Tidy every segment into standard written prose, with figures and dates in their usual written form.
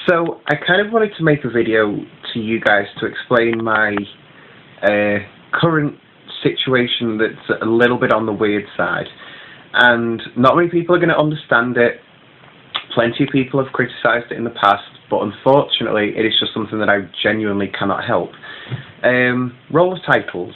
So I kind of wanted to make a video to you guys to explain my current situation that's a little bit on the weird side. And not many people are going to understand it. Plenty of people have criticised it in the past, but unfortunately it is just something that I genuinely cannot help. Roll of titles.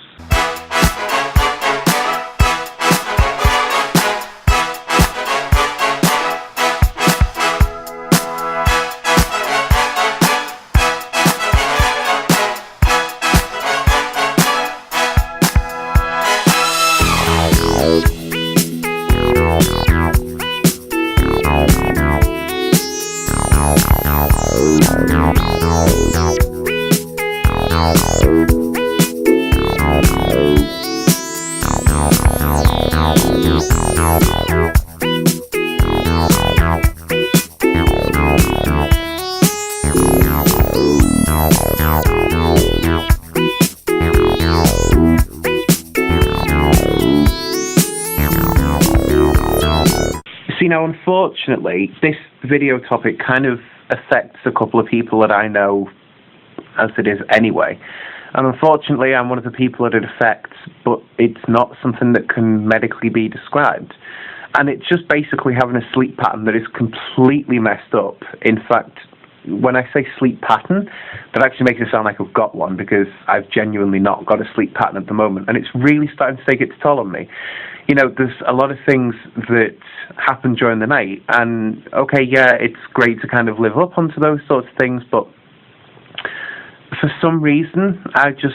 See, now unfortunately this video topic kind of affects a couple of people that I know as it is anyway, and unfortunately I'm one of the people that it affects, but it's not something that can medically be described, and it's just basically having a sleep pattern that is completely messed up. In fact, when I say sleep pattern, that actually makes it sound like I've got one, because I've genuinely not got a sleep pattern at the moment, and it's really starting to take its toll on me. You know, there's a lot of things that happen during the night, and okay, yeah, it's great to kind of live up onto those sorts of things, but for some reason I just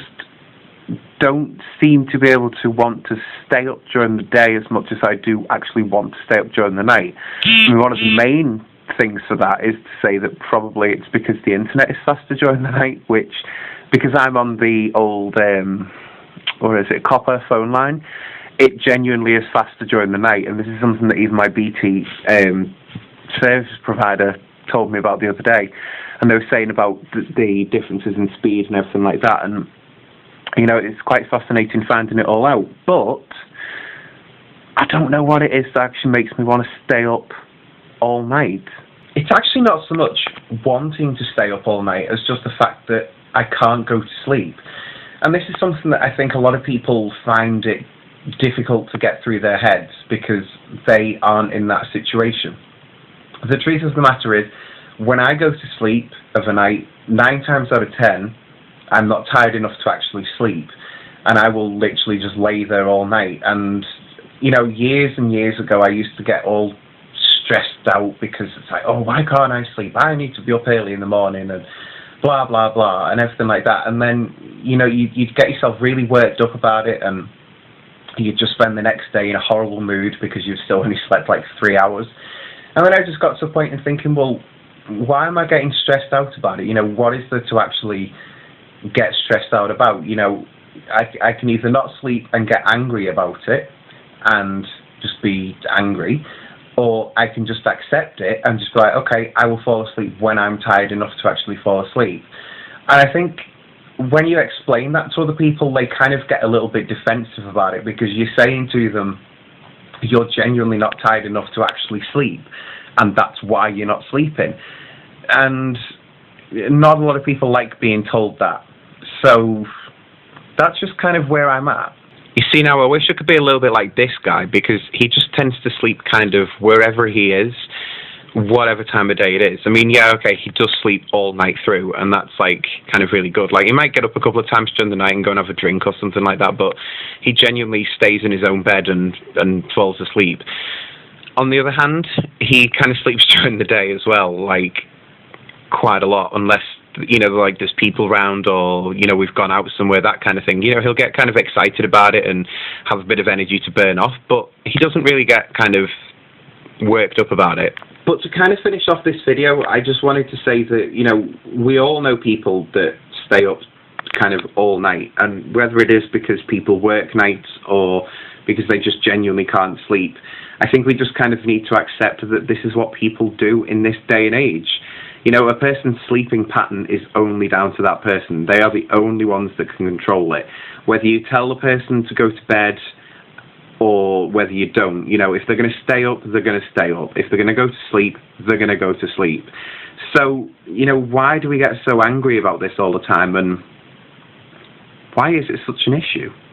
don't seem to be able to want to stay up during the day as much as I do actually want to stay up during the night. I mean, one of the main things for that is to say that probably it's because the internet is faster during the night, which, because I'm on the old copper phone line, it genuinely is faster during the night, and this is something that even my BT service provider told me about the other day, and they were saying about the differences in speed and everything like that, and you know, it's quite fascinating finding it all out, but I don't know what it is that actually makes me want to stay up all night. It's actually not so much wanting to stay up all night as just the fact that I can't go to sleep, and this is something that I think a lot of people find it difficult to get through their heads because they aren't in that situation. The truth of the matter is, when I go to sleep of a night, 9 times out of 10, I'm not tired enough to actually sleep, and I will literally just lay there all night. And you know, years and years ago, I used to get all stressed out because it's like, oh, why can't I sleep? I need to be up early in the morning and blah blah blah and everything like that. And then, you know, you'd get yourself really worked up about it, and you'd just spend the next day in a horrible mood because you've still only slept like 3 hours. And then I just got to a point in thinking, well, why am I getting stressed out about it? You know, what is there to actually get stressed out about? You know, I can either not sleep and get angry about it and just be angry, or I can just accept it and just be like, okay, I will fall asleep when I'm tired enough to actually fall asleep. And I think when you explain that to other people, they kind of get a little bit defensive about it, because you're saying to them, you're genuinely not tired enough to actually sleep, and that's why you're not sleeping. And not a lot of people like being told that. So that's just kind of where I'm at. You see, now I wish I could be a little bit like this guy, because he just tends to sleep kind of wherever he is, whatever time of day it is. I mean, yeah, okay, he does sleep all night through, and that's like kind of really good. Like, he might get up a couple of times during the night and go and have a drink or something like that, but he genuinely stays in his own bed and falls asleep. On the other hand, he kind of sleeps during the day as well, like quite a lot, unless, you know, like there's people around, or, you know, we've gone out somewhere, that kind of thing. You know, he'll get kind of excited about it and have a bit of energy to burn off, but he doesn't really get kind of worked up about it. But to kind of finish off this video, I just wanted to say that, you know, we all know people that stay up kind of all night, and whether it is because people work nights or because they just genuinely can't sleep, I think we just kind of need to accept that this is what people do in this day and age. You know, a person's sleeping pattern is only down to that person. They are the only ones that can control it. Whether you tell the person to go to bed or whether you don't. You know, if they're going to stay up, they're going to stay up. If they're going to go to sleep, they're going to go to sleep. So, you know, why do we get so angry about this all the time, and why is it such an issue?